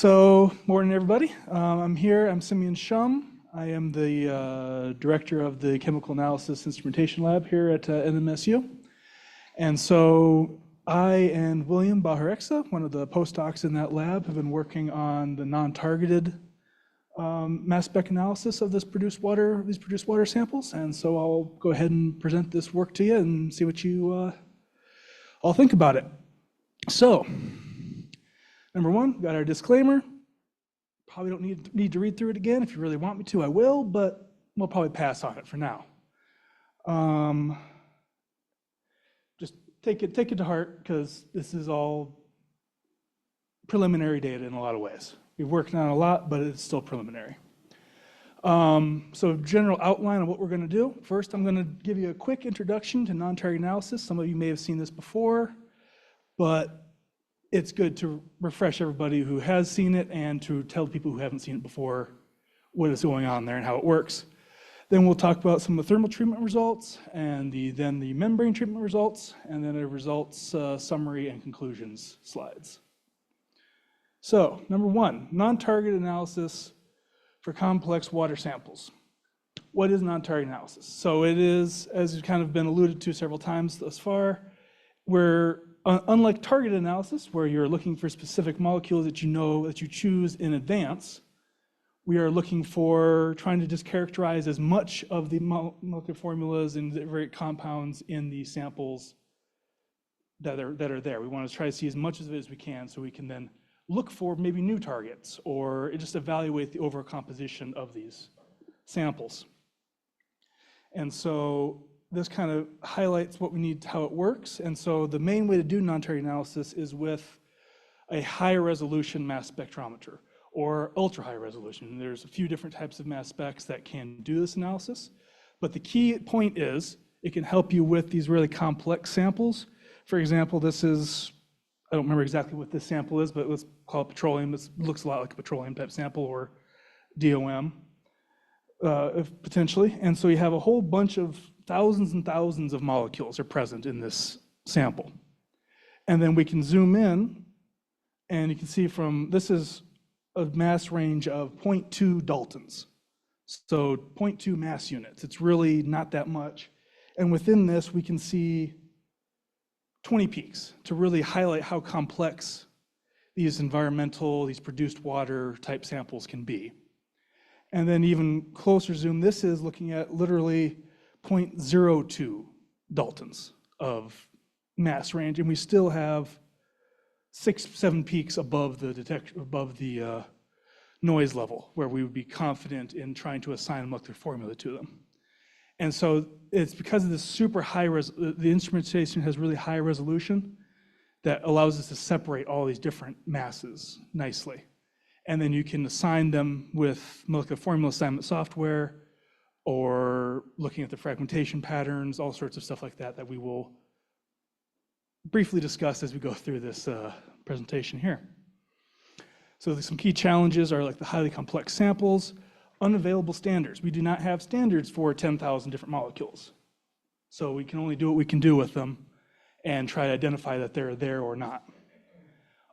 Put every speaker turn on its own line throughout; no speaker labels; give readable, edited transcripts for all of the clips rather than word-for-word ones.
Morning everybody. I'm here, I'm Simeon Schum. I am the director of the Chemical Analysis Instrumentation Lab here at NMSU. And so I and William Bahareksa, one of the postdocs in that lab, have been working on the non-targeted mass spec analysis of these produced water samples. And so I'll go ahead and present this work to you and see what you all think about it. So, number one, we've got our disclaimer. Probably don't need to read through it again. If you really want me to, I will, but we'll probably pass on it for now. Just take it to heart, because this is all preliminary data in a lot of ways. We've worked on a lot, but it's still preliminary. So general outline of what we're going to do. First, I'm going to give you a quick introduction to non-target analysis. Some of you may have seen this before, but it's good to refresh everybody who has seen it and to tell people who haven't seen it before what is going on there and how it works. Then we'll talk about some of the thermal treatment results and then the membrane treatment results, and then a results summary and conclusions slides. So, number one, non-target analysis for complex water samples. What is non-target analysis? So it is, as has kind of been alluded to several times thus far, where unlike targeted analysis, where you're looking for specific molecules that you know that you choose in advance, we are looking for trying to just characterize as much of the molecular formulas and the various compounds in the samples that are there. We want to try to see as much of it as we can, so we can then look for maybe new targets or just evaluate the overall composition of these samples. And so this kind of highlights what we need, how it works. And so the main way to do non-target analysis is with a high resolution mass spectrometer or ultra high resolution. There's a few different types of mass specs that can do this analysis, but the key point is it can help you with these really complex samples. For example, this is, I don't remember exactly what this sample is, but let's call it petroleum. This looks a lot like a petroleum type sample, or DOM potentially. And so you have a whole bunch of thousands and thousands of molecules are present in this sample. And then we can zoom in, and you can see this is a mass range of 0.2 Daltons. So 0.2 mass units. It's really not that much. And within this, we can see 20 peaks to really highlight how complex these produced water type samples can be. And then even closer zoom, this is looking at literally 0.02 Daltons of mass range, and we still have 6-7 peaks above the noise level, where we would be confident in trying to assign a molecular formula to them. And so it's because of this super high the instrumentation has really high resolution that allows us to separate all these different masses nicely. And then you can assign them with molecular formula assignment software, or looking at the fragmentation patterns, all sorts of stuff like that that we will briefly discuss as we go through this presentation here. So some key challenges are like the highly complex samples, unavailable standards. We do not have standards for 10,000 different molecules. So we can only do what we can do with them and try to identify that they're there or not.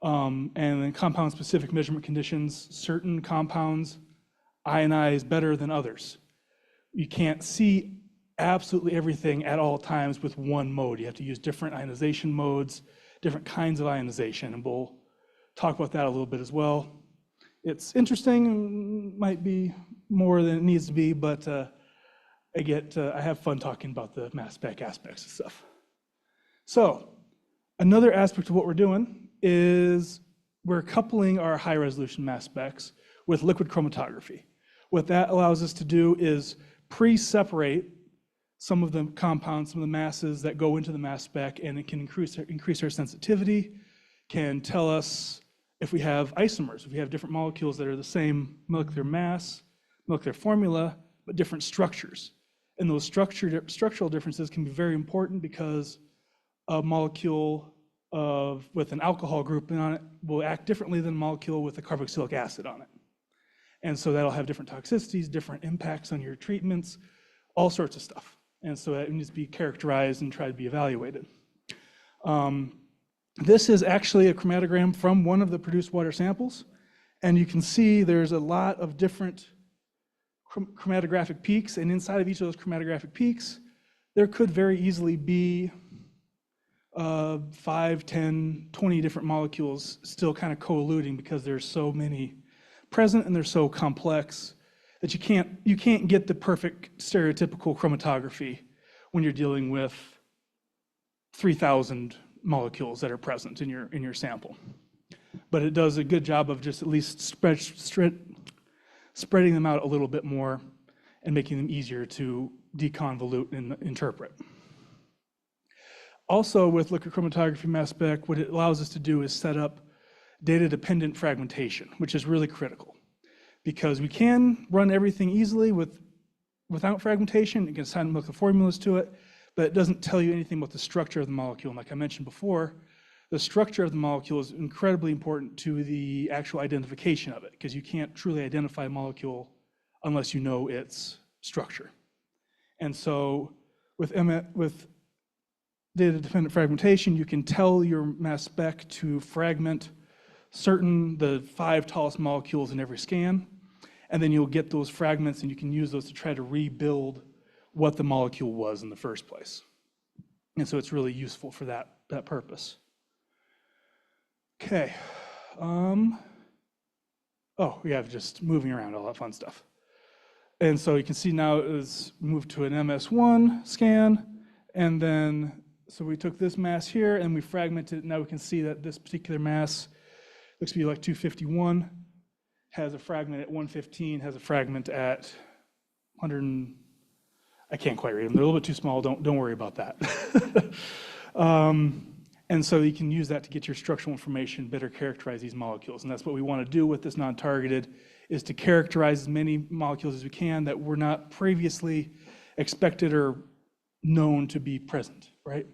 And then compound-specific measurement conditions. Certain compounds ionize better than others. You can't see absolutely everything at all times with one mode. You have to use different ionization modes, different kinds of ionization, and we'll talk about that a little bit as well. It's interesting, might be more than it needs to be, but I have fun talking about the mass spec aspects of stuff. So another aspect of what we're doing is we're coupling our high resolution mass specs with liquid chromatography. What that allows us to do is pre-separate some of the compounds, some of the masses that go into the mass spec, and it can increase our sensitivity, can tell us if we have isomers, if we have different molecules that are the same molecular mass, molecular formula, but different structures. And those structural differences can be very important, because a molecule with an alcohol group on it will act differently than a molecule with a carboxylic acid on it. And so that'll have different toxicities, different impacts on your treatments, all sorts of stuff. And so that needs to be characterized and try to be evaluated. This is actually a chromatogram from one of the produced water samples. And you can see there's a lot of different chromatographic peaks, and inside of each of those chromatographic peaks, there could very easily be 5, 10, 20 different molecules still kind of co-eluding because there's so many present and they're so complex that you can't get the perfect stereotypical chromatography when you're dealing with 3,000 molecules that are present in your sample. But it does a good job of just at least spreading them out a little bit more and making them easier to deconvolute and interpret. Also, with liquid chromatography mass spec, what it allows us to do is set up data-dependent fragmentation, which is really critical. Because we can run everything easily without fragmentation. It can assign molecular formulas to it, but it doesn't tell you anything about the structure of the molecule. And like I mentioned before, the structure of the molecule is incredibly important to the actual identification of it, because you can't truly identify a molecule unless you know its structure. And so with data-dependent fragmentation, you can tell your mass spec to fragment the 5 tallest molecules in every scan, and then you'll get those fragments and you can use those to try to rebuild what the molecule was in the first place. And so it's really useful for that purpose. Okay. Oh, yeah, just moving around, all that fun stuff. And so you can see now it was moved to an MS1 scan, and then, so we took this mass here and we fragmented it. Now we can see that this particular mass looks to be like 251, has a fragment at 115, has a fragment at 100, I can't quite read them. They're a little bit too small, don't worry about that. And so you can use that to get your structural information, better characterize these molecules. And that's what we want to do with this non-targeted, is to characterize as many molecules as we can that were not previously expected or known to be present, right?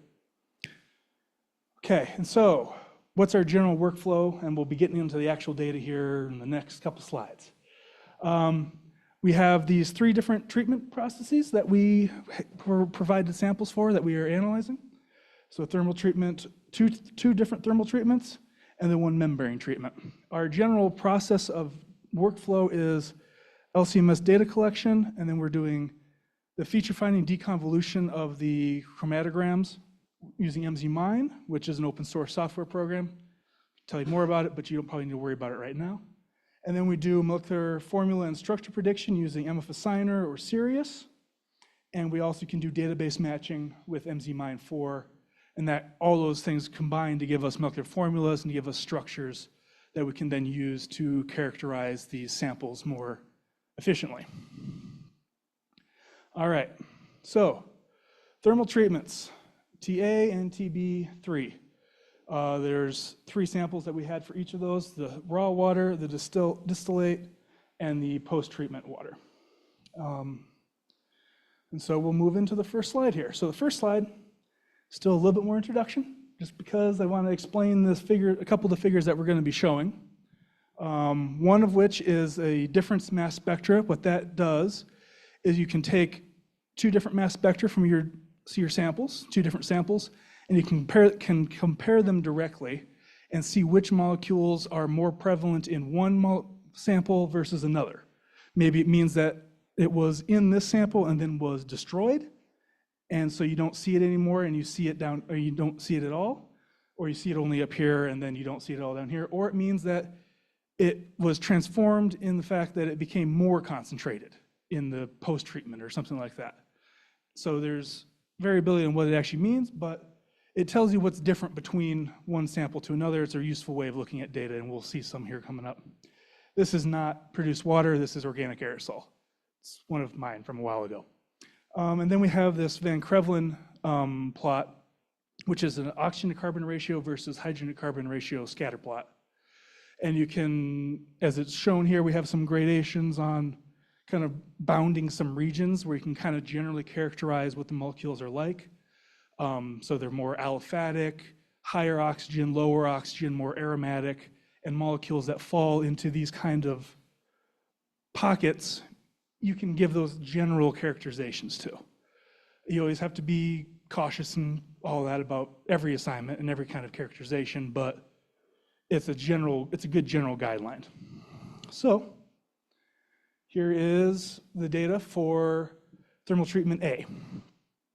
Okay, and so what's our general workflow? And we'll be getting into the actual data here in the next couple slides. We have these 3 different treatment processes that we were provided samples for that we are analyzing. So thermal treatment, two different thermal treatments, and then 1 membrane treatment. Our general process of workflow is LC-MS data collection, and then we're doing the feature finding deconvolution of the chromatograms using MZMine, which is an open source software program. I'll tell you more about it, but you don't probably need to worry about it right now. And then we do molecular formula and structure prediction using MF-Assigner or Sirius. And we also can do database matching with MZMine 4. And that all those things combine to give us molecular formulas and give us structures that we can then use to characterize these samples more efficiently. All right, so thermal treatments, TA and TB3. There's 3 samples that we had for each of those: the raw water, the distillate, and the post-treatment water. And so we'll move into the first slide here. So the first slide, still a little bit more introduction, just because I want to explain this figure, a couple of the figures that we're going to be showing. One of which is a difference mass spectra. What that does is you can take 2 different mass spectra from your samples, 2 different samples, and you can compare them directly and see which molecules are more prevalent in one sample versus another. Maybe it means that it was in this sample and then was destroyed, and so you don't see it anymore and you see it down, or you don't see it at all, or you see it only up here and then you don't see it all down here, or it means that it was transformed in the fact that it became more concentrated in the post-treatment or something like that. So there's variability in what it actually means, but it tells you what's different between one sample to another. It's a useful way of looking at data, and we'll see some here coming up. This is not produced water, this is organic aerosol. It's one of mine from a while ago. And then we have this Van Crevelen plot, which is an oxygen to carbon ratio versus hydrogen to carbon ratio scatter plot. And you can, as it's shown here, we have some gradations on kind of bounding some regions where you can kind of generally characterize what the molecules are like. So they're more aliphatic, higher oxygen, lower oxygen, more aromatic, and molecules that fall into these kind of pockets, you can give those general characterizations to. You always have to be cautious and all that about every assignment and every kind of characterization, but it's a good general guideline. So here is the data for thermal treatment A.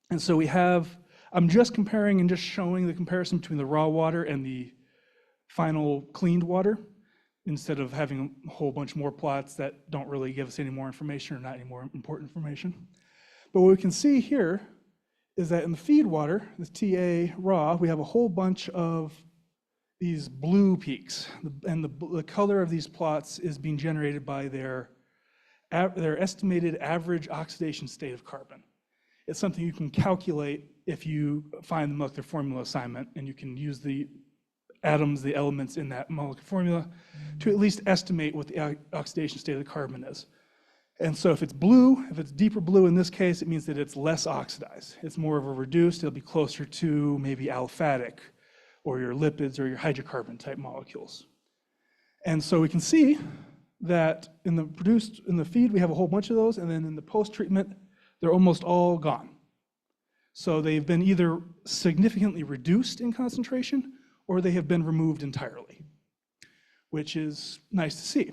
And so we have, I'm just comparing and just showing the comparison between the raw water and the final cleaned water, instead of having a whole bunch more plots that don't really give us any more information or not any more important information. But what we can see here is that in the feed water, the TA raw, we have a whole bunch of these blue peaks. And the color of these plots is being generated by their estimated average oxidation state of carbon. It's something you can calculate if you find the molecular formula assignment, and you can use the atoms, the elements in that molecular formula to at least estimate what the oxidation state of the carbon is. And so if it's blue, if it's deeper blue in this case, it means that it's less oxidized. It's more of a reduced, it'll be closer to maybe aliphatic or your lipids or your hydrocarbon type molecules. And so we can see that in the feed, we have a whole bunch of those, and then in the post-treatment, they're almost all gone. So they've been either significantly reduced in concentration or they have been removed entirely, which is nice to see.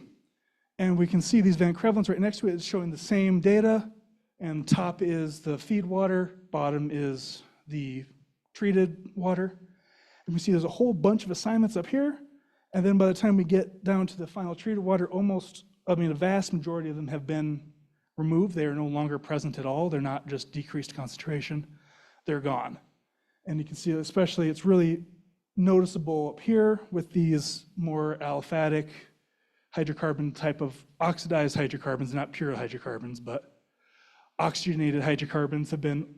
And we can see these Van Crevlins right next to it. It's showing the same data, and top is the feed water, bottom is the treated water. And we see there's a whole bunch of assignments up here, and then by the time we get down to the final treated water, a vast majority of them have been removed. They are no longer present at all. They're not just decreased concentration, they're gone. And you can see especially it's really noticeable up here with these more aliphatic hydrocarbon type of oxidized hydrocarbons, not pure hydrocarbons, but oxygenated hydrocarbons have been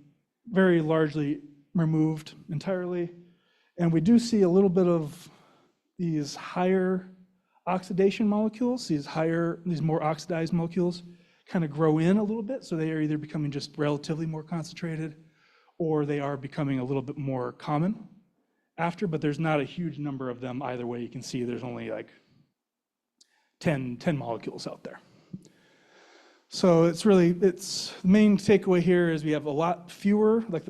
very largely removed entirely. And we do see a little bit of these higher oxidation molecules, these more oxidized molecules kind of grow in a little bit. So they are either becoming just relatively more concentrated or they are becoming a little bit more common after, but there's not a huge number of them either way. You can see there's only like 10 molecules out there. So the main takeaway here is we have a lot fewer, like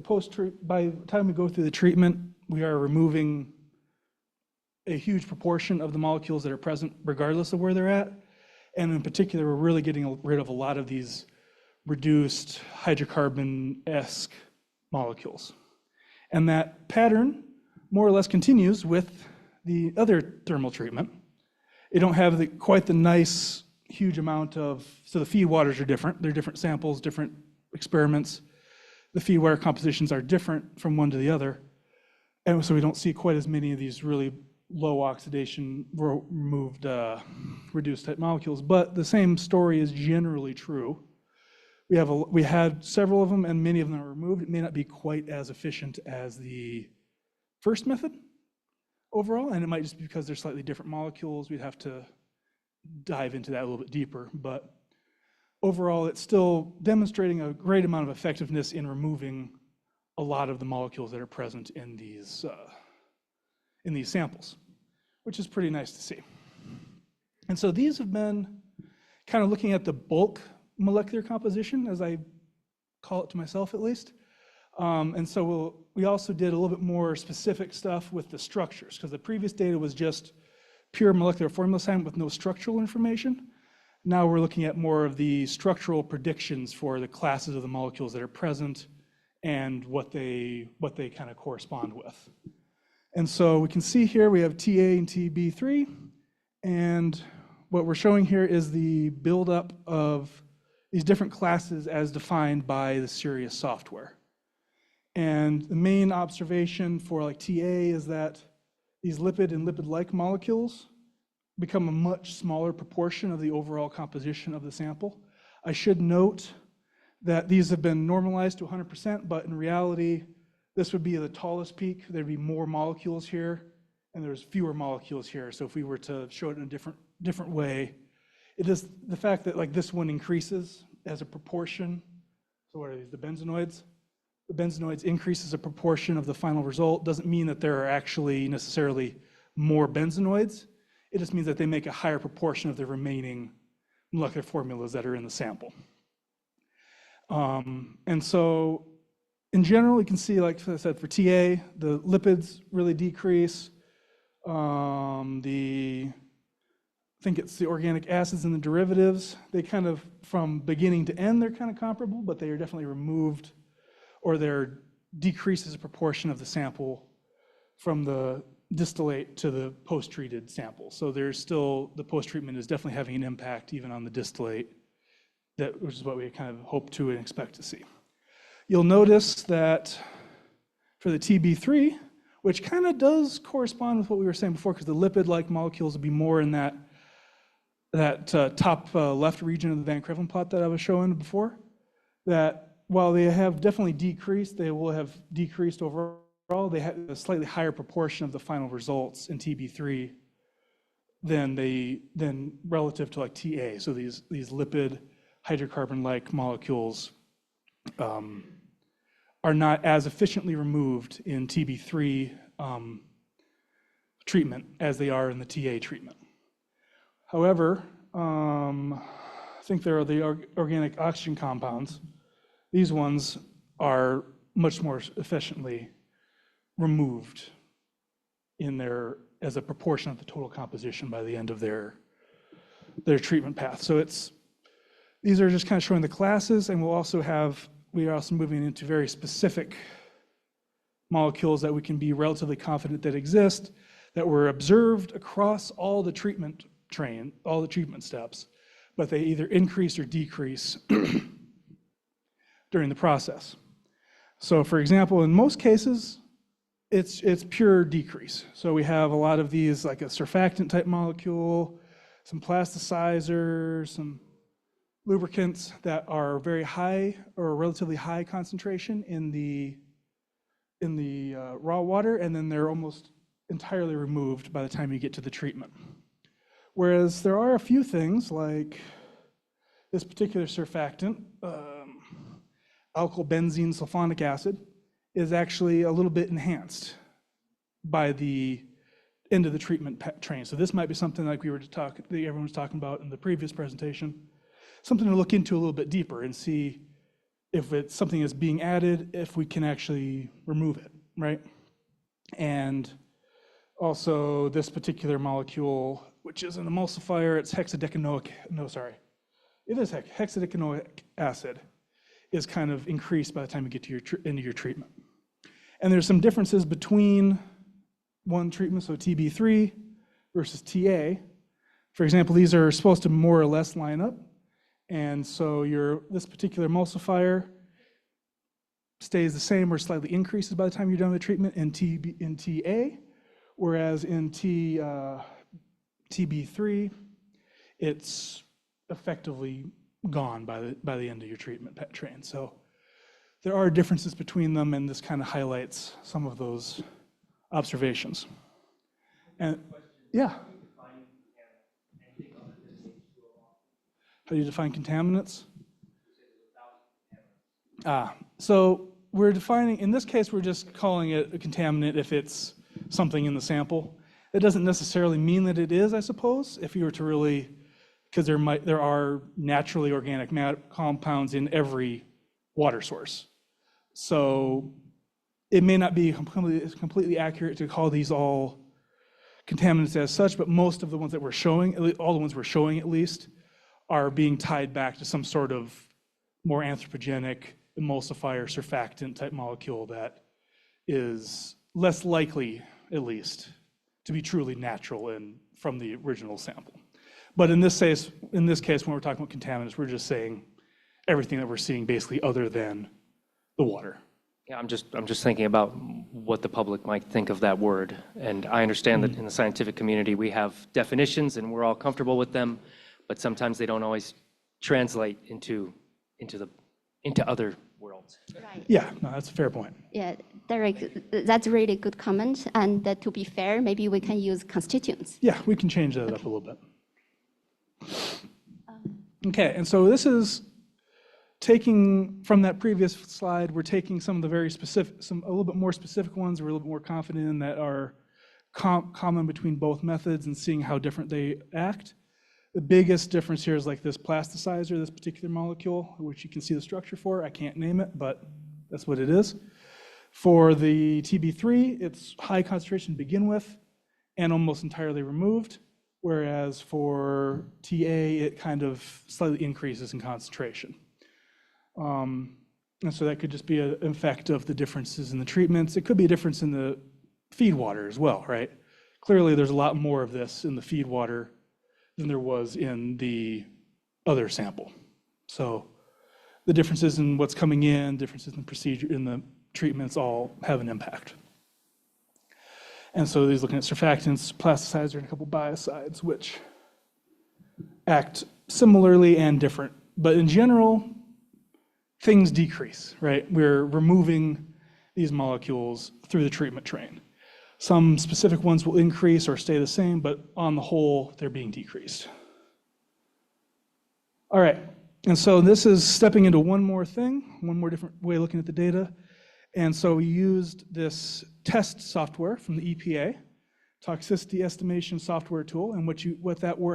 by the time we go through the treatment, we are removing a huge proportion of the molecules that are present regardless of where they're at. And in particular, we're really getting rid of a lot of these reduced hydrocarbon-esque molecules. And that pattern more or less continues with the other thermal treatment. You don't have quite the nice, huge amount of, so the feed waters are different. They're different samples, different experiments. The feed water compositions are different from one to the other. And so we don't see quite as many of these really low oxidation, removed, reduced type molecules, but the same story is generally true. We had several of them and many of them are removed. It may not be quite as efficient as the first method overall, and it might just be because they're slightly different molecules. We'd have to dive into that a little bit deeper, but overall it's still demonstrating a great amount of effectiveness in removing a lot of the molecules that are present in these samples, which is pretty nice to see. And so these have been kind of looking at the bulk molecular composition, as I call it to myself at least. And so we also did a little bit more specific stuff with the structures, because the previous data was just pure molecular formula assignment with no structural information. Now we're looking at more of the structural predictions for the classes of the molecules that are present and what they kind of correspond with. And so we can see here we have TA and TB3, and what we're showing here is the buildup of these different classes as defined by the Sirius software. And the main observation for like TA is that these lipid and lipid-like molecules become a much smaller proportion of the overall composition of the sample. I should note that these have been normalized to 100%, but in reality, this would be the tallest peak. There'd be more molecules here, and there's fewer molecules here. So if we were to show it in a different way, it is the fact that like this one increases as a proportion. So what are these, the benzenoids? The benzenoids increase as a proportion of the final result. Doesn't mean that there are actually necessarily more benzenoids. It just means that they make a higher proportion of the remaining molecular formulas that are in the sample. And so in general, you can see, like I said, for TA, the lipids really decrease. The think it's the organic acids and the derivatives. They kind of, from beginning to end, they're kind of comparable, but they are definitely removed, or they're decreased as a proportion of the sample from the distillate to the post-treated sample. So there's still, the post-treatment is definitely having an impact even on the distillate, which is what we kind of hope to and expect to see. You'll notice that for the TB3, which kind of does correspond with what we were saying before, because the lipid-like molecules will be more in that top left region of the Van Creveld plot that I was showing before, that while they have definitely decreased, they will have decreased overall. They have a slightly higher proportion of the final results in TB3 than relative to like TA. So these lipid hydrocarbon-like molecules are not as efficiently removed in TB3 treatment as they are in the TA treatment. However, I think there are the organic oxygen compounds. These ones are much more efficiently removed as a proportion of the total composition by the end of their treatment path. So these are just kind of showing the classes, and we are also moving into very specific molecules that we can be relatively confident that exist, that were observed across all the treatment steps, but they either increase or decrease during the process. So for example, in most cases, it's pure decrease. So we have a lot of these, like a surfactant type molecule, some plasticizers, some lubricants that are very high or relatively high concentration in the raw water, and then they're almost entirely removed by the time you get to the treatment. Whereas there are a few things like this particular surfactant, alkyl benzene sulfonic acid, is actually a little bit enhanced by the end of the treatment train. So this might be something like everyone was talking about in the previous presentation, something to look into a little bit deeper and see if it's something that's being added, if we can actually remove it, right? And also this particular molecule, which is an emulsifier, it's hexadecanoic acid, is kind of increased by the time you get to into your treatment. And there's some differences between one treatment, so TB3 versus TA. For example, these are supposed to more or less line up. And so this particular emulsifier stays the same or slightly increases by the time you're done with the treatment in TA, whereas in TB3, it's effectively gone by the end of your treatment train. So there are differences between them, and this kind of highlights some of those observations. And yeah. How do you define contaminants? So we're defining, in this case, we're just calling it a contaminant if it's something in the sample. It doesn't necessarily mean that it is, I suppose, if you were to really, because there are naturally organic compounds in every water source. So it may not be completely accurate to call these all contaminants as such, but most of the ones that we're showing, all the ones we're showing at least, are being tied back to some sort of more anthropogenic emulsifier surfactant type molecule that is less likely, at least, to be truly natural and from the original sample. But in this case, when we're talking about contaminants, we're just saying everything that we're seeing basically other than the water.
Yeah, I'm just thinking about what the public might think of that word. And I understand that in the scientific community, we have definitions and we're all comfortable with them, but sometimes they don't always translate into other worlds.
Right.
Yeah, no, that's a fair point.
Yeah, Derek, that's a really good comment. And to be fair, maybe we can use constituents.
Yeah, we can change that up a little bit. Okay, and so this is taking from that previous slide, we're taking some of the very specific, a little bit more specific ones we're a little bit more confident in that are common between both methods and seeing how different they act. The biggest difference here is like this plasticizer, this particular molecule, which you can see the structure for. I can't name it, but that's what it is. For the TB3, it's high concentration to begin with and almost entirely removed, whereas for TA, it kind of slightly increases in concentration. And so that could just be an effect of the differences in the treatments. It could be a difference in the feed water as well, right? Clearly, there's a lot more of this in the feed water than there was in the other sample. So the differences in what's coming in, differences in procedure, in the treatments all have an impact. And so he's looking at surfactants, plasticizer, and a couple biocides, which act similarly and different. But in general, things decrease, right? We're removing these molecules through the treatment train. Some specific ones will increase or stay the same, but on the whole, they're being decreased. All right, and so this is stepping into one more thing, one more different way of looking at the data. And so we used this test software from the EPA, toxicity estimation software tool, and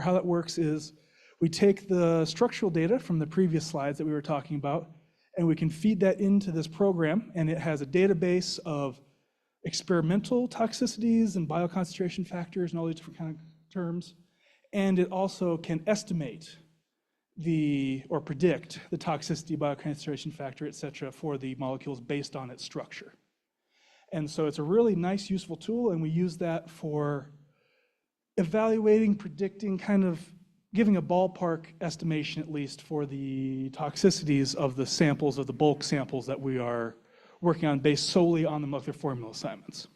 how that works is we take the structural data from the previous slides that we were talking about, and we can feed that into this program, and it has a database of experimental toxicities and bioconcentration factors and all these different kind of terms. And it also can estimate or predict the toxicity, bioconcentration factor, et cetera, for the molecules based on its structure. And so it's a really nice, useful tool, and we use that for evaluating, predicting, kind of giving a ballpark estimation at least for the toxicities of the samples, of the bulk samples that we are working on based solely on the molecular formula assignments.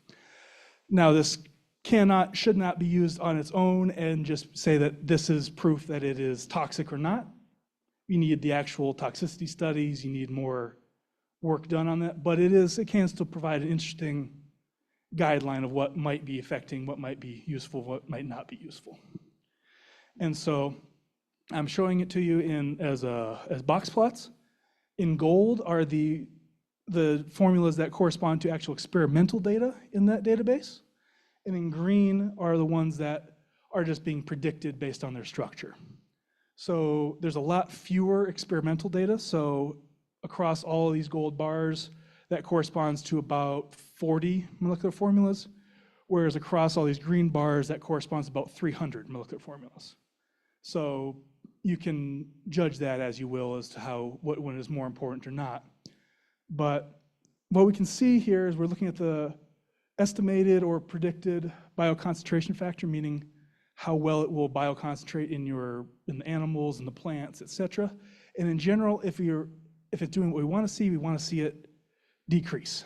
Now this should not be used on its own and just say that this is proof that it is toxic or not. You need the actual toxicity studies, you need more work done on that, but it can still provide an interesting guideline of what might be affecting, what might be useful, what might not be useful. And so I'm showing it to you as box plots. In gold are the formulas that correspond to actual experimental data in that database. And in green are the ones that are just being predicted based on their structure. So there's a lot fewer experimental data. So across all of these gold bars, that corresponds to about 40 molecular formulas, whereas across all these green bars, that corresponds to about 300 molecular formulas. So you can judge that as you will as to what one is more important or not. But what we can see here is we're looking at the estimated or predicted bioconcentration factor, meaning how well it will bioconcentrate in the animals and the plants, et cetera. And in general, if it's doing what we want to see it decrease.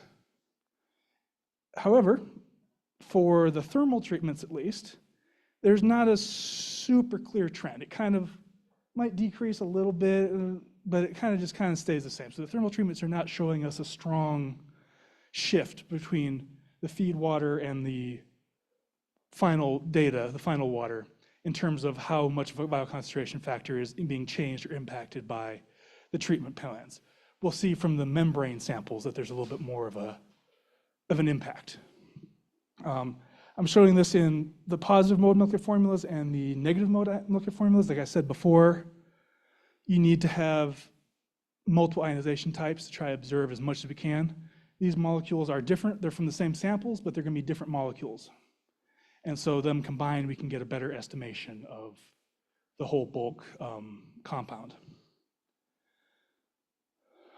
However, for the thermal treatments at least, there's not a super clear trend. It kind of might decrease a little bit, but it kind of stays the same. So the thermal treatments are not showing us a strong shift between the feed water and the final data, the final water, in terms of how much of a bioconcentration factor is being changed or impacted by the treatment plans. We'll see from the membrane samples that there's a little bit more of an impact. I'm showing this in the positive mode molecular formulas and the negative mode molecular formulas. Like I said before, you need to have multiple ionization types to try to observe as much as we can. These molecules are different. They're from the same samples, but they're going to be different molecules. And so them combined, we can get a better estimation of the whole bulk compound.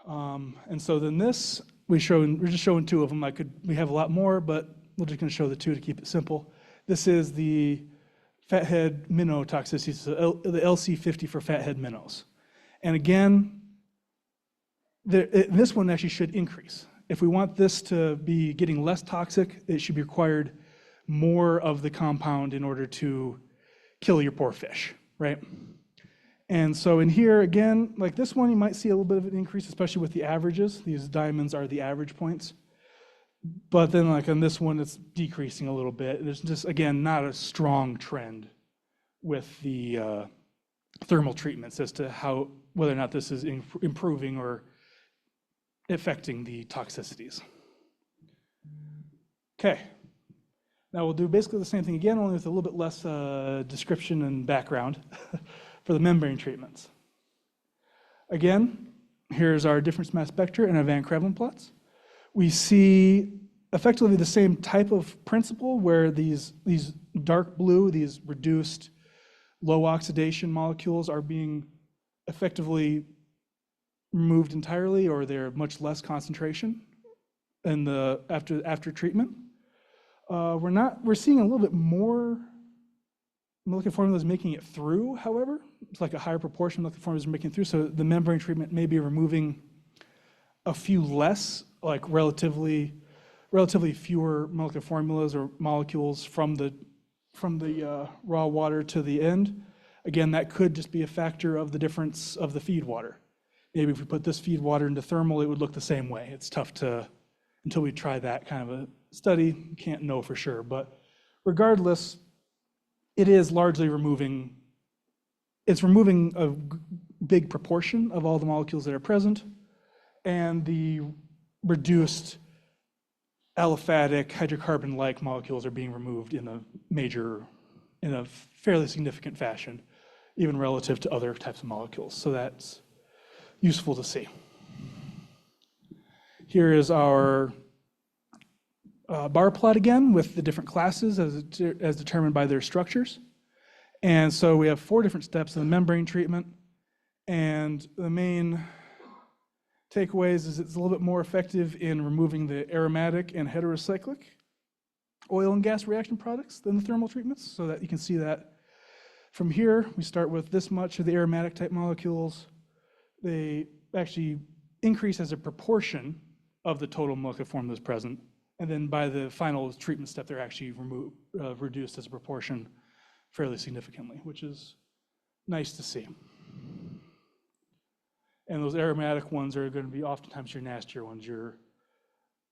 And so then this, we're just showing two of them. We have a lot more, but we're just going to show the two to keep it simple. This is the fathead minnow toxicity, so the LC50 for fathead minnows. And again, this one actually should increase. If we want this to be getting less toxic, it should be required more of the compound in order to kill your poor fish, right? And so in here, again, like this one, you might see a little bit of an increase, especially with the averages. These diamonds are the average points. But then like on this one, it's decreasing a little bit. There's just, again, not a strong trend with the thermal treatments as to whether or not this is improving or affecting the toxicities. Okay. Now we'll do basically the same thing again, only with a little bit less description and background for the membrane treatments. Again, here's our difference mass spectra and our Van Krevelen plots. We see effectively the same type of principle where these dark blue, these reduced low oxidation molecules are being effectively removed entirely, or they're much less concentration in the after treatment. We're seeing a little bit more molecular formulas making it through, however. It's like a higher proportion of molecular formulas are making it through, so the membrane treatment may be removing a few less, like relatively fewer molecular formulas or molecules from the raw water to the end. Again, that could just be a factor of the difference of the feed water. Maybe if we put this feed water into thermal, it would look the same way. It's tough to, until we try that kind of a study, can't know for sure. But regardless, it is largely removing a big proportion of all the molecules that are present, and the reduced aliphatic hydrocarbon-like molecules are being removed in a fairly significant fashion, even relative to other types of molecules. So that's useful to see. Here is our bar plot again with the different classes as determined by their structures. And so we have 4 different steps in the membrane treatment. And the main takeaways is it's a little bit more effective in removing the aromatic and heterocyclic oil and gas reaction products than the thermal treatments, so that you can see that from here. We start with this much of the aromatic type molecules. They actually increase as a proportion of the total molecular formulas present. And then by the final treatment step, they're actually reduced as a proportion fairly significantly, which is nice to see. And those aromatic ones are going to be oftentimes your nastier ones, your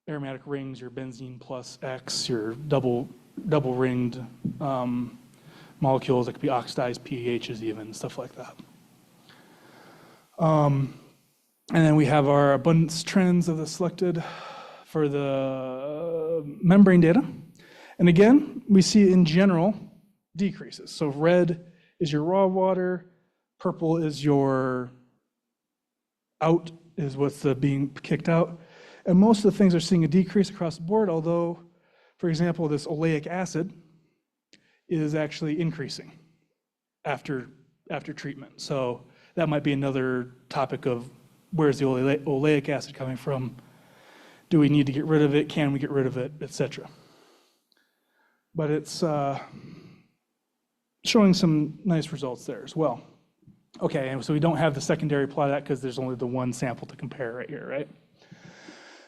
aromatic rings, your benzene plus X, your double ringed molecules that could be oxidized PAHs even, stuff like that. And then we have our abundance trends of the selected for the membrane data. And again, we see in general decreases. So red is your raw water, purple is your out, is what's being kicked out. And most of the things are seeing a decrease across the board, although, for example, this oleic acid is actually increasing after treatment. So that might be another topic of where's the oleic acid coming from? Do we need to get rid of it? Can we get rid of it, etc. But it's showing some nice results there as well. Okay, and so we don't have the secondary plot of that because there's only the one sample to compare right here, right?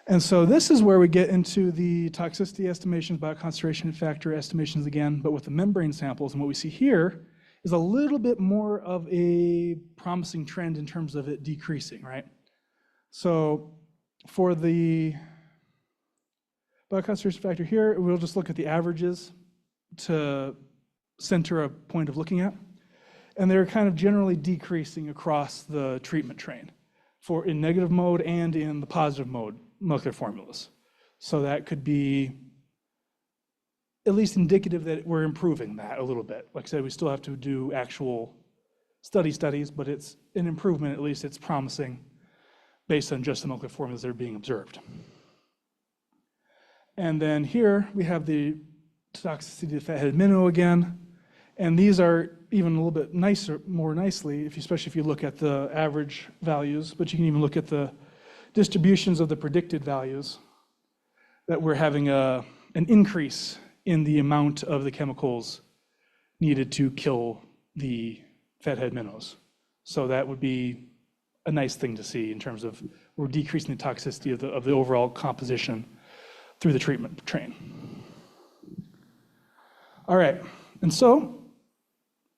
And so this is where we get into the toxicity estimations, bioconcentration factor estimations again, but with the membrane samples. And what we see here is a little bit more of a promising trend in terms of it decreasing, right? So for the bioconcentration factor here, we'll just look at the averages to center a point of looking at. And they're kind of generally decreasing across the treatment train in negative mode and in the positive mode molecular formulas. So that could be at least indicative that we're improving that a little bit. Like I said, we still have to do actual studies, but it's an improvement, at least it's promising based on just the molecular formulas that are being observed. And then here we have the toxicity of fathead minnow again. And these are even a little bit more nicely, especially if you look at the average values, but you can even look at the distributions of the predicted values, that we're having an increase in the amount of the chemicals needed to kill the fathead minnows. So that would be a nice thing to see in terms of we're decreasing the toxicity of the overall composition through the treatment train. All right, and so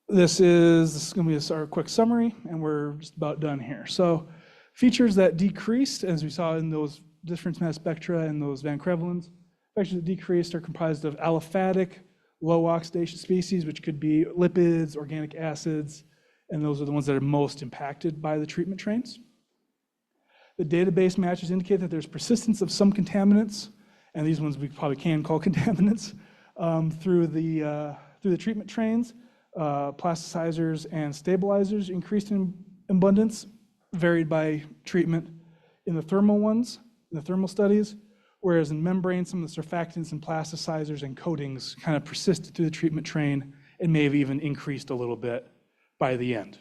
this is going to be our quick summary, and we're just about done here. So features that decreased, as we saw in those difference mass spectra and those Van Crevelins, features that decreased are comprised of aliphatic, low oxidation species, which could be lipids, organic acids, and those are the ones that are most impacted by the treatment trains. The database matches indicate that there's persistence of some contaminants, and these ones we probably can call contaminants, through the treatment trains. Plasticizers and stabilizers increased in abundance, varied by treatment in the thermal ones, in the thermal studies, whereas in membrane, some of the surfactants and plasticizers and coatings kind of persisted through the treatment train and may have even increased a little bit by the end.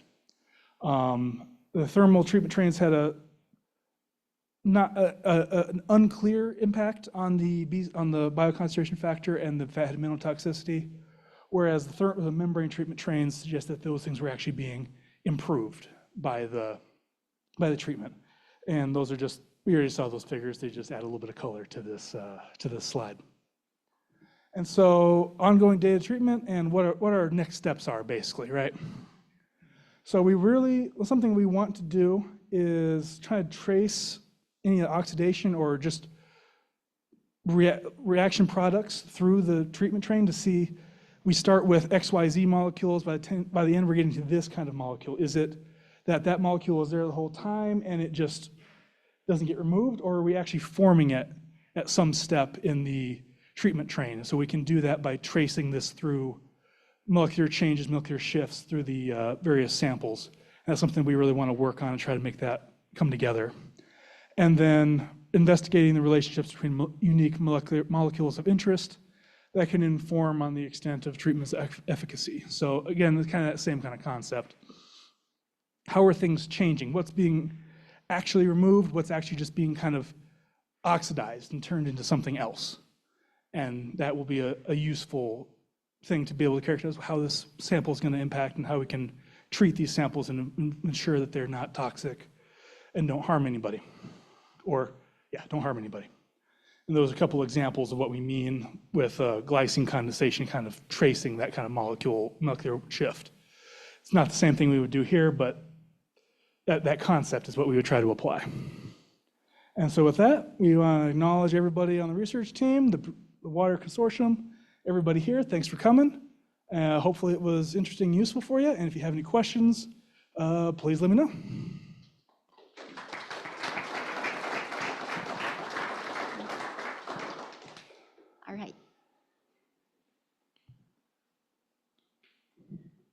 The thermal treatment trains had an unclear impact on the bioconcentration factor and the fat mineral toxicity, whereas the membrane treatment trains suggest that those things were actually being improved by the treatment. And those are just, we already saw those figures, they just add a little bit of color to this slide. And so ongoing data treatment and what our next steps are basically, right? So something we want to do is try to trace any oxidation or just reaction products through the treatment train to see, we start with XYZ molecules, by the end we're getting to this kind of molecule. Is it that molecule is there the whole time and it just doesn't get removed, or are we actually forming it at some step in the treatment train? And so we can do that by tracing this through molecular changes, molecular shifts through the various samples. And that's something we really want to work on and try to make that come together. And then investigating the relationships between unique molecules of interest that can inform on the extent of treatment's efficacy. So again, it's kind of that same kind of concept. How are things changing? What's being actually removed? What's actually just being kind of oxidized and turned into something else? And that will be a useful thing to be able to characterize how this sample is going to impact and how we can treat these samples and ensure that they're not toxic and don't harm anybody. Don't harm anybody. And those are a couple examples of what we mean with glycine condensation, kind of tracing that kind of molecular shift. It's not the same thing we would do here, but that concept is what we would try to apply. And so with that, we want to acknowledge everybody on the research team, the Water Consortium, everybody here. Thanks for coming. Hopefully it was interesting and useful for you. And if you have any questions, please let me know.
All right.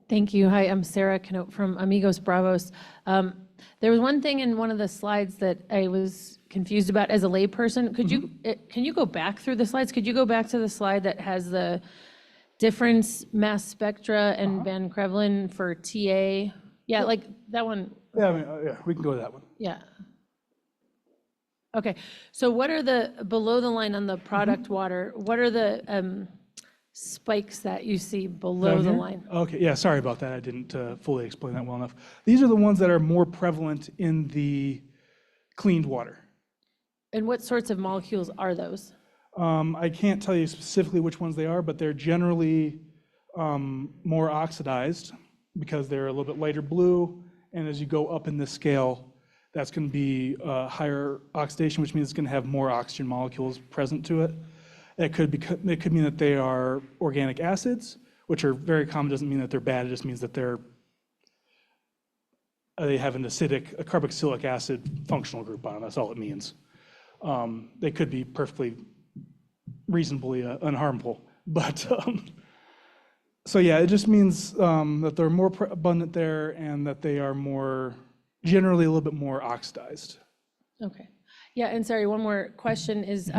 Thank you. Hi, I'm Sarah Knote from Amigos Bravos. There was one thing in one of the slides that I was confused about as a layperson. Can you go back through the slides? Could you go back to the slide that has the difference mass spectra and Van Krevelen for TA? Yeah, like that one.
Yeah, we can go to that one.
Yeah. Okay, so what are below the line on the product water, what are the spikes that you see below the line?
Okay, yeah, sorry about that. I didn't fully explain that well enough. These are the ones that are more prevalent in the cleaned water.
And what sorts of molecules are those?
I can't tell you specifically which ones they are, but they're generally more oxidized because they're a little bit lighter blue. And as you go up in this scale, that's going to be higher oxidation, which means it's going to have more oxygen molecules present to it. It could mean that they are organic acids, which are very common. Doesn't mean that they're bad. It just means that they have an acidic, a carboxylic acid functional group on them. That's all it means. They could be perfectly reasonably unharmful, but so yeah, it just means that they're more abundant there and that they are generally a little bit more oxidized.
Okay. Yeah, and sorry, one more question is,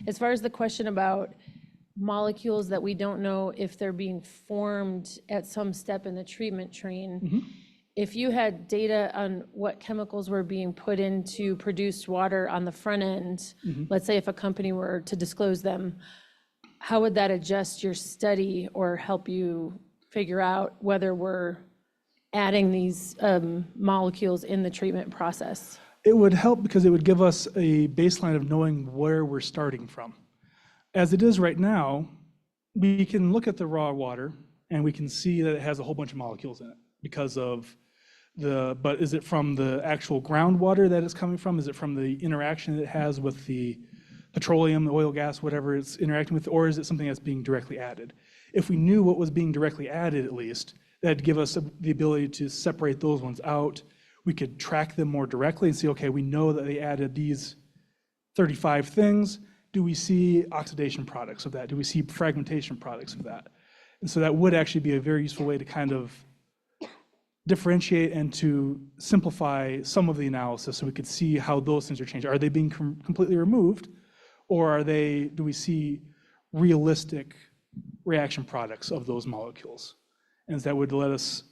as far as the question about molecules that we don't know if they're being formed at some step in the treatment train, if you had data on what chemicals were being put into produced water on the front end, let's say if a company were to disclose them, how would that adjust your study or help you figure out whether we're adding these molecules in the treatment process?
It would help because it would give us a baseline of knowing where we're starting from. As it is right now, we can look at the raw water and we can see that it has a whole bunch of molecules in it because of but is it from the actual groundwater that it's coming from? Is it from the interaction it has with the petroleum, the oil, gas, whatever it's interacting with, or is it something that's being directly added? If we knew what was being directly added, at least, that'd give us the ability to separate those ones out. We could track them more directly and see, okay, we know that they added these 35 things. Do we see oxidation products of that? Do we see fragmentation products of that? And so that would actually be a very useful way to kind of differentiate and to simplify some of the analysis so we could see how those things are changing. Are they being completely removed, or do we see realistic reaction products of those molecules? And that would let us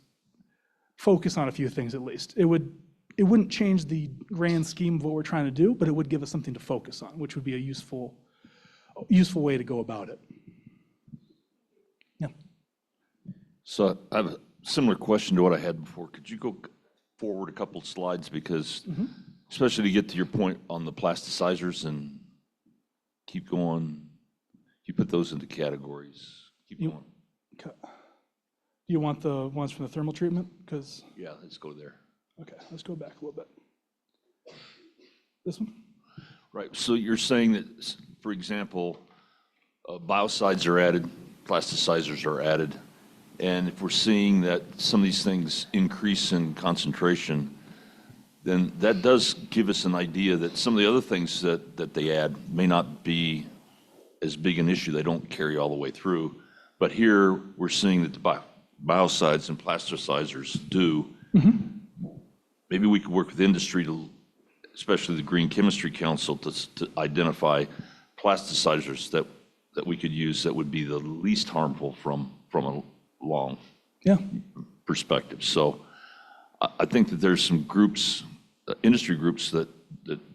focus on a few things at least. It wouldn't change the grand scheme of what we're trying to do, but it would give us something to focus on, which would be a useful way to go about it. Yeah.
So I have a similar question to what I had before. Could you go forward a couple of slides? Because especially to get to your point on the plasticizers and keep going, you put those into categories. Keep going.
Okay. Do you want the ones from the thermal treatment? Because
Yeah, let's go there.
okay, let's go back a little bit. This one?
Right, so you're saying that, for example, biocides are added, plasticizers are added, and if we're seeing that some of these things increase in concentration, then that does give us an idea that some of the other things that they add may not be as big an issue. They don't carry all the way through. But here, we're seeing that the biocides and plasticizers do. Maybe we could work with industry to, especially the Green Chemistry Council, to identify plasticizers that we could use that would be the least harmful from a long perspective. So I think that there's some groups, industry groups that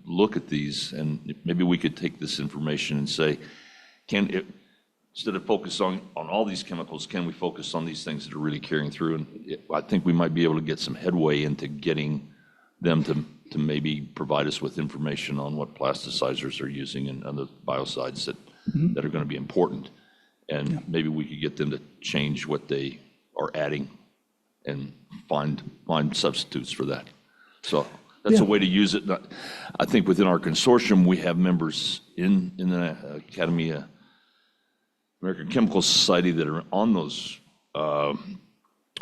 look at these, and maybe we could take this information and say, instead of focus on all these chemicals, can we focus on these things that are really carrying through? And I think we might be able to get some headway into getting them to maybe provide us with information on what plasticizers are using and other biocides that are going to be important. And maybe we could get them to change what they are adding and find substitutes for that. So that's a way to use it. I think within our consortium, we have members in the Academy of American Chemical Society that are on those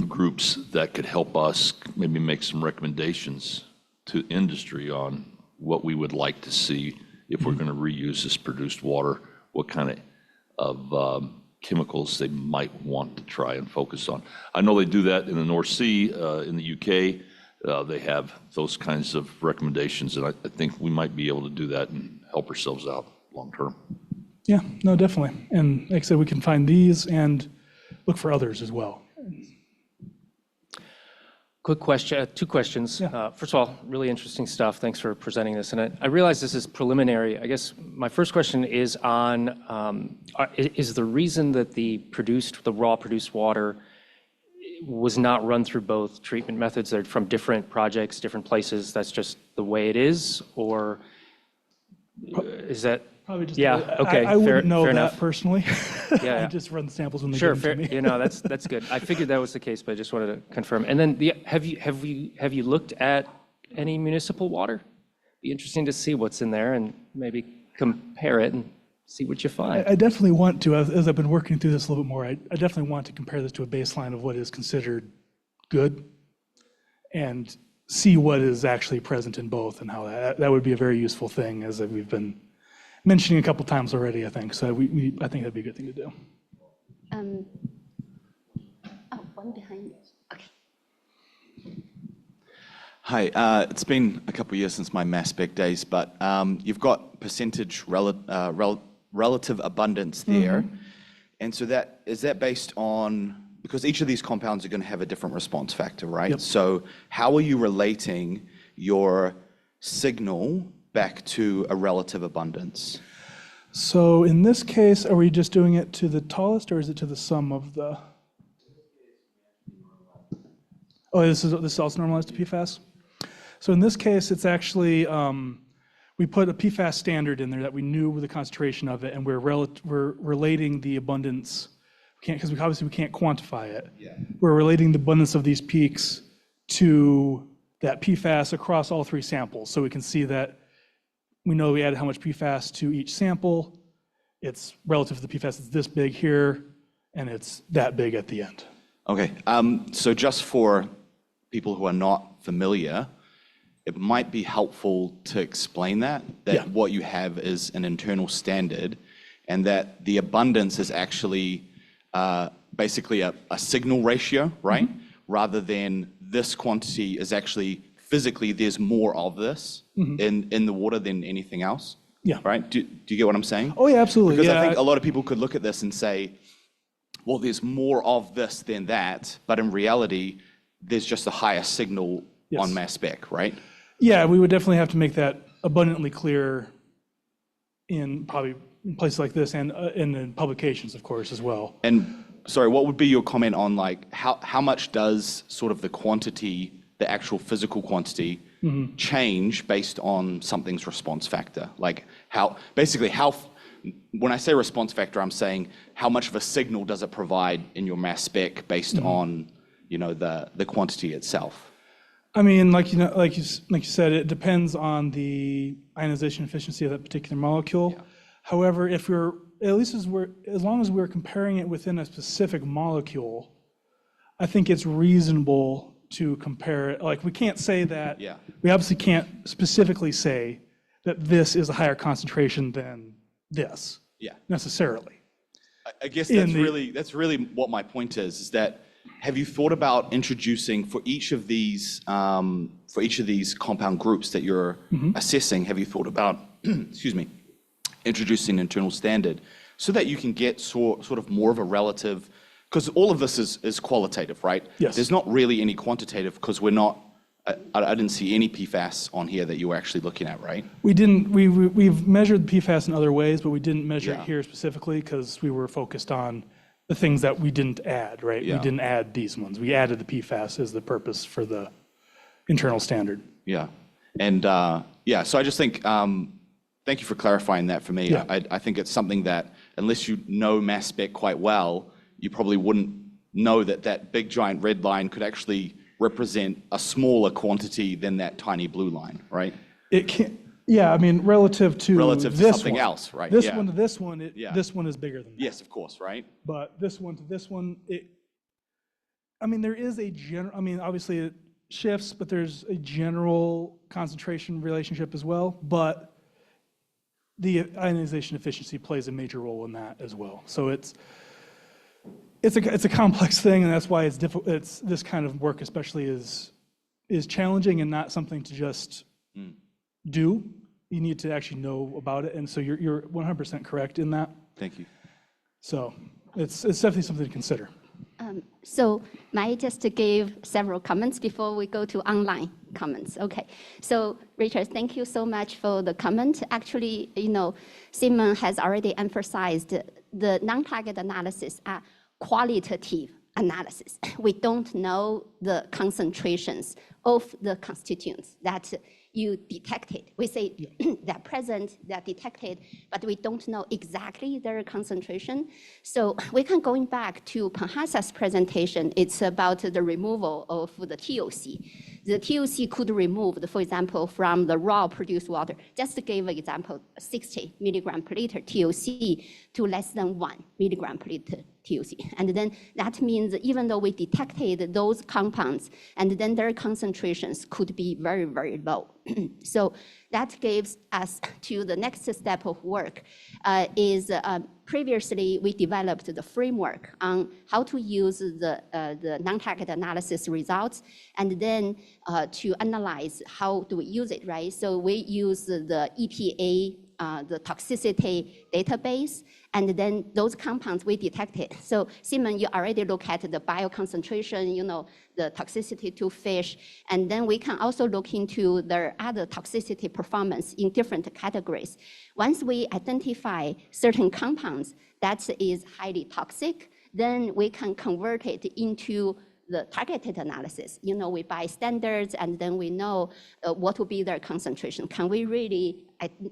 groups that could help us maybe make some recommendations to industry on what we would like to see if we're going to reuse this produced water, what kind of chemicals they might want to try and focus on. I know they do that in the North Sea, in the UK. They have those kinds of recommendations, and I think we might be able to do that and help ourselves out long term.
Yeah, no, definitely. And like I said, we can find these and look for others as well.
Quick question, two questions. First of all, really interesting stuff. Thanks for presenting this. And I realize this is preliminary. I guess my first question is on, is the reason that the raw produced water was not run through both treatment methods? They're from different projects, different places. That's just the way it is? Or is that?
Probably just,
okay.
I wouldn't know
fair
that
enough.
personally.
Yeah.
I just run the samples when they
Sure,
give
fair.
them to me.
You know, that's good. I figured that was the case, but I just wanted to confirm. And then have you looked at any municipal water? Be interesting to see what's in there and maybe compare it and see what you find.
I definitely want to, as I've been working through this a little bit more, I definitely want to compare this to a baseline of what is considered good and see what is actually present in both and how that would be a very useful thing, as we've been mentioning a couple times already, I think. So I think that'd be a good thing to do.
One behind. Okay.
Hi, it's been a couple of years since my mass spec days, but you've got percentage relative abundance there. And so is that based on, because each of these compounds are going to have a different response factor, right?
Yep.
So how are you relating your signal back to a relative abundance?
So in this case, are we just doing it to the tallest, or is it to the sum of the? Oh, this is also normalized to PFAS? So in this case, it's actually, we put a PFAS standard in there that we knew the concentration of it, and we're relating the abundance, because obviously we can't quantify it. Yeah. We're relating the abundance of these peaks to that PFAS across all three samples. So we can see that we know we added how much PFAS to each sample. It's relative to the PFAS, it's this big here, and it's that big at the end.
Okay, so just for people who are not familiar, it might be helpful to explain that what you have is an internal standard, and that the abundance is actually basically a signal ratio, right? Rather than this quantity is actually physically there's more of this in the water than anything else.
Yeah.
Right? Do you get what I'm saying?
Oh yeah, absolutely.
Because
yeah,
I think a lot of people could look at this and say, well, there's more of this than that, but in reality, there's just a higher signal
Yes.
on mass spec, right?
Yeah, we would definitely have to make that abundantly clear in probably in places like this and in publications, of course, as well.
And sorry, what would be your comment on like how much does sort of the quantity, the actual physical quantity, change based on something's response factor? Like when I say response factor, I'm saying how much of a signal does it provide in your mass spec based on, you know, the quantity itself?
I mean, like you said, it depends on the ionization efficiency of that particular molecule.
Yeah.
However, if we're as long as we're comparing it within a specific molecule, I think it's reasonable to compare it. Like we can't say that.
Yeah.
We obviously can't specifically say that this is a higher concentration than this.
Yeah.
Necessarily.
I guess that's really what my point is that have you thought about introducing for each of these compound groups that you're assessing, have you thought about, excuse me, introducing an internal standard so that you can get sort of more of a relative, because all of this is qualitative, right?
Yes.
There's not really any quantitative because we're not, I didn't see any PFAS on here that you were actually looking at, right?
We didn't. We've measured PFAS in other ways, but we didn't measure
Yeah.
it here specifically because we were focused on the things that we didn't add, right?
Yeah.
We didn't add these ones. We added the PFAS as the purpose for the internal standard.
Yeah. And so I just think, thank you for clarifying that for me.
Yeah.
I think it's something that unless you know mass spec quite well, you probably wouldn't know that that big giant red line could actually represent a smaller quantity than that tiny blue line, right?
It can, yeah, I mean, relative to this
something
one,
else, right?
This
Yeah.
one to this one,
Yeah.
this one is bigger than that.
Yes, of course, right?
But this one to this one, I mean, there is a I mean, obviously it shifts, but there's a general concentration relationship as well. But the ionization efficiency plays a major role in that as well. So it's a complex thing, and that's why it's difficult. It's this kind of work, especially, is challenging and not something to just do. You need to actually know about it, and so you're 100% correct in that.
Thank you.
So it's definitely something to consider.
So Mai just gave several comments before we go to online comments. Okay, so Richard, thank you so much for the comment. Actually, you know, Simeon has already emphasized the non-target analysis are qualitative analysis. We don't know the concentrations of the constituents that you detected. We say they're present, they're detected, but we don't know exactly their concentration. So we can going back to Panhasa's presentation, it's about the removal of the TOC. The TOC could remove, for example, from the raw produced water, just to give an example, 60 milligram per liter TOC to less than 1 milligram per liter TOC. And then that means even though we detected those compounds, and then their concentrations could be very, very low. So that gives us to the next step of work is previously we developed the framework on how to use the non-target analysis results and then to analyze how do we use it, right? So we use the EPA, the toxicity database, and then those compounds we detected. So Simeon, you already look at the bioconcentration, you know, the toxicity to fish, and then we can also look into their other toxicity performance in different categories. Once we identify certain compounds that is highly toxic, then we can convert it into the targeted analysis. You know, we buy standards and then we know what will be their concentration. Can we really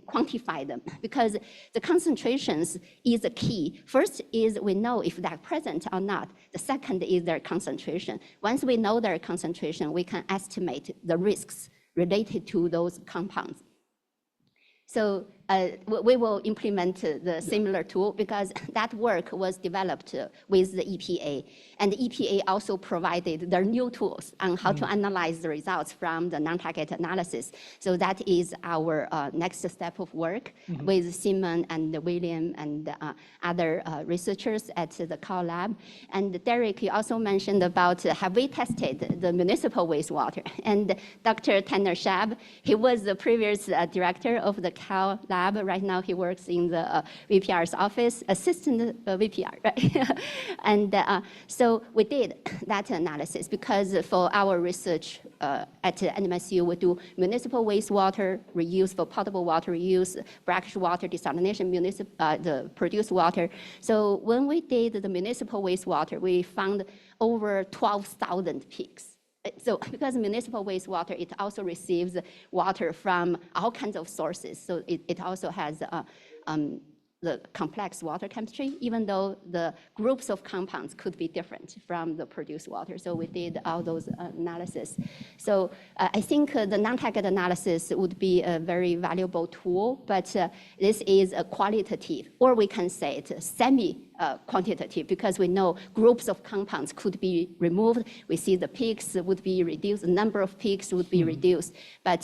quantify them? Because the concentrations is the key. First is we know if they're present or not. The second is their concentration. Once we know their concentration, we can estimate the risks related to those compounds. So we will implement the similar tool because that work was developed with the EPA. And the EPA also provided their new tools on how to analyze the results from the non-target analysis. So that is our next step of work with Simeon and William and other researchers at the Cal Lab. And Derek, you also mentioned about have we tested the municipal wastewater? And Dr. Tanner Shab, he was the previous director of the Cal Lab lab. Right now, he works in the VPR's office, assistant VPR, right? And so we did that analysis because for our research at NMSU, we do municipal wastewater reuse for potable water reuse, brackish water desalination, the produced water. So when we did the municipal wastewater, we found over 12,000 peaks. So because municipal wastewater, it also receives water from all kinds of sources. So it also has the complex water chemistry, even though the groups of compounds could be different from the produced water. So we did all those analysis. So I think the non-target analysis would be a very valuable tool, but this is a qualitative, or we can say it's semi-quantitative, because we know groups of compounds could be removed. We see the peaks would be reduced, the number of peaks would be reduced. But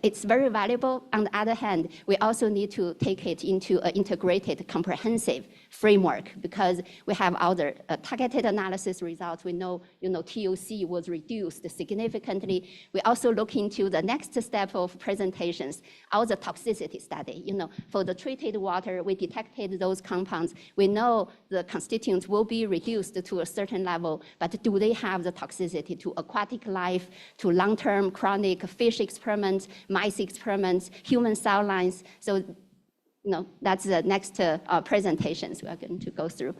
it's very valuable. On the other hand, we also need to take it into an integrated, comprehensive framework, because we have other targeted analysis results. We know, TOC was reduced significantly. We also look into the next step of presentations, all the toxicity study. For the treated water, we detected those compounds. We know the constituents will be reduced to a certain level, but do they have the toxicity to aquatic life, to long-term chronic fish experiments, mice experiments, human cell lines? So, that's the next presentations we are going to go through.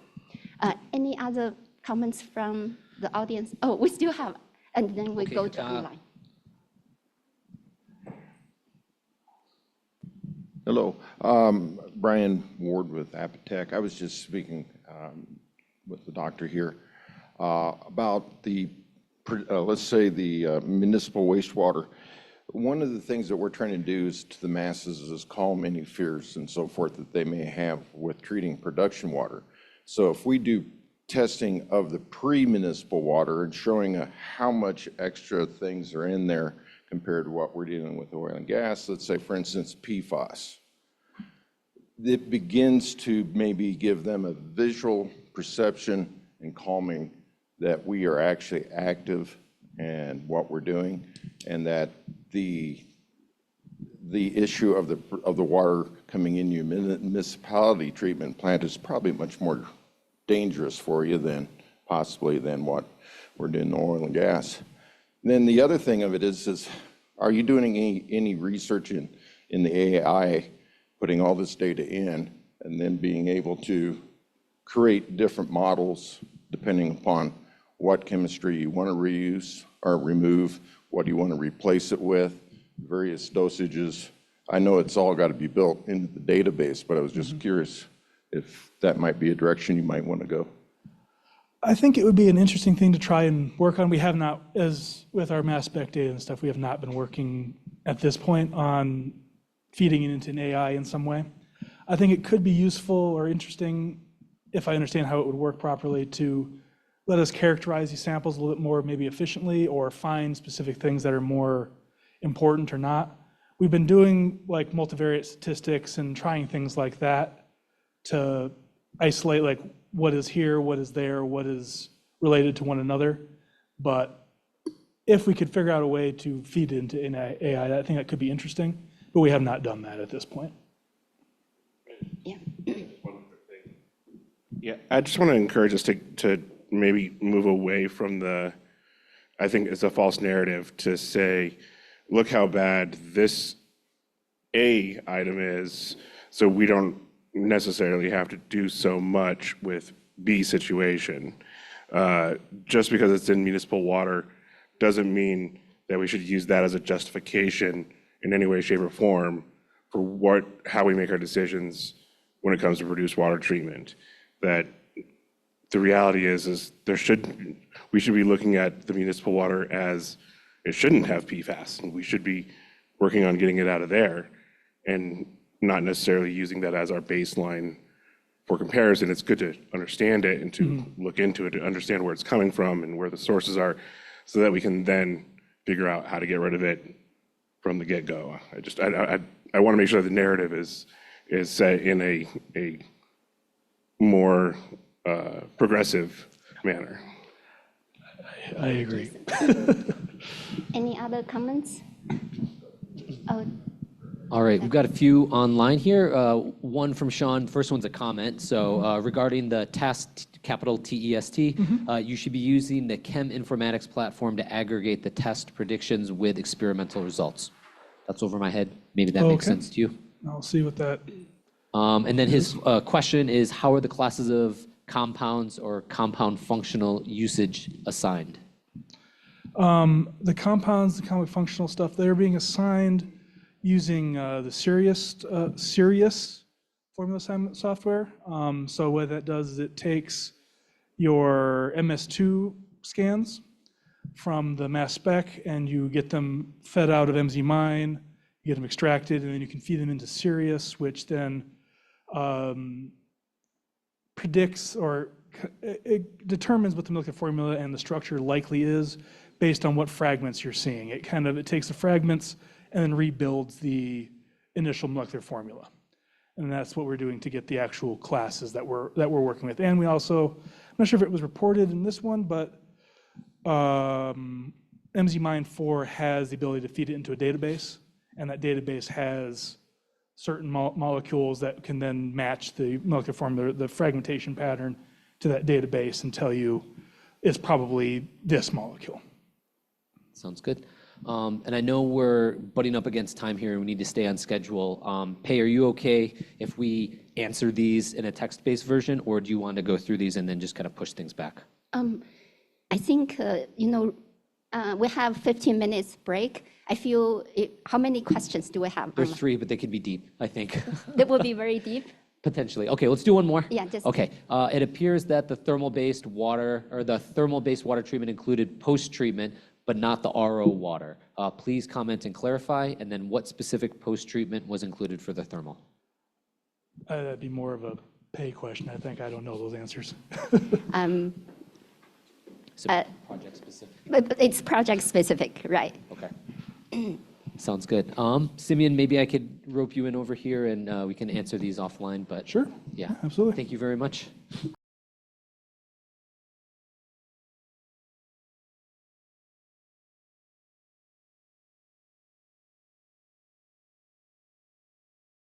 Any other comments from the audience? Oh, we still have, and then we go to online.
Hello, Brian Ward with Apotec. I was just speaking with the doctor here about the, let's say, the municipal wastewater. One of the things that we're trying to do is to the masses is calm any fears and so forth that they may have with treating production water. So if we do testing of the pre-municipal water and showing how much extra things are in there compared to what we're dealing with oil and gas, let's say, for instance, PFAS, it begins to maybe give them a visual perception and calming that we are actually active and what we're doing, and that the issue of the water coming in your municipality treatment plant is probably much more dangerous for you than possibly than what we're doing in oil and gas. And then the other thing of it is are you doing any research in the AI, putting all this data in and then being able to create different models depending upon what chemistry you want to reuse or remove, what you want to replace it with, various dosages? I know it's all got to be built into the database, but I was just curious if that might be a direction you might want to go.
I think it would be an interesting thing to try and work on. We have not, as with our mass spec data and stuff, we have not been working at this point on feeding it into an AI in some way. I think it could be useful or interesting, if I understand how it would work properly, to let us characterize these samples a little bit more maybe efficiently, or find specific things that are more important or not. We've been doing like multivariate statistics and trying things like that to isolate like what is here, what is there, what is related to one another. But if we could figure out a way to feed it into an AI, I think that could be interesting, but we have not done that at this point.
Yeah.
Yeah, I just want to encourage us to maybe move away from I think it's a false narrative to say, look how bad this A item is, so we don't necessarily have to do so much with B situation. Just because it's in municipal water doesn't mean that we should use that as a justification in any way, shape, or form for how we make our decisions when it comes to produced water treatment. That the reality is we should be looking at the municipal water as it shouldn't have PFAS, and we should be working on getting it out of there and not necessarily using that as our baseline for comparison. It's good to understand it and to look into it, to understand where it's coming from and where the sources are, so that we can then figure out how to get rid of it from the get-go. I want to make sure that the narrative is set in a more progressive manner.
I agree.
Any other comments? Oh,
All right, we've got a few online here. One from Sean. First one's a comment. So regarding the test, capital TEST, you should be using the Chem Informatics platform to aggregate the test predictions with experimental results. That's over my head. Maybe that makes
Okay.
sense to you.
I'll see what that,
And then his question is, how are the classes of compounds or compound functional usage assigned?
the compounds, the compound functional stuff, they're being assigned using the Sirius formula assignment software. So what that does is it takes your MS2 scans from the mass spec and you get them fed out of MZMine, you get them extracted, and then you can feed them into Sirius, which then predicts or it determines what the molecular formula and the structure likely is based on what fragments you're seeing. It takes the fragments and then rebuilds the initial molecular formula. And that's what we're doing to get the actual classes that we're working with. And we also, I'm not sure if it was reported in this one, but MZMine 4 has the ability to feed it into a database, and that database has certain molecules that can then match the molecular formula, the fragmentation pattern to that database and tell you it's probably this molecule.
Sounds good. And I know we're butting up against time here and we need to stay on schedule. Pei, are you okay if we answer these in a text-based version, or do you want to go through these and then just kind of push things back?
I think, we have 15 minutes break. I feel, how many questions do we have?
There's 3, but they could be deep, I think.
That will be very deep.
Potentially. Okay, let's do one more.
Yeah, just.
Okay, it appears that the thermal-based water treatment included post-treatment, but not the RO water. Please comment and clarify, and then what specific post-treatment was included for the thermal?
That'd be more of a pay question. I think I don't know those answers.
So project specific.
But it's project specific, right?
Okay. Sounds good. Simeon, maybe I could rope you in over here and we can answer these offline, but
Sure.
yeah.
Absolutely.
Thank you very much.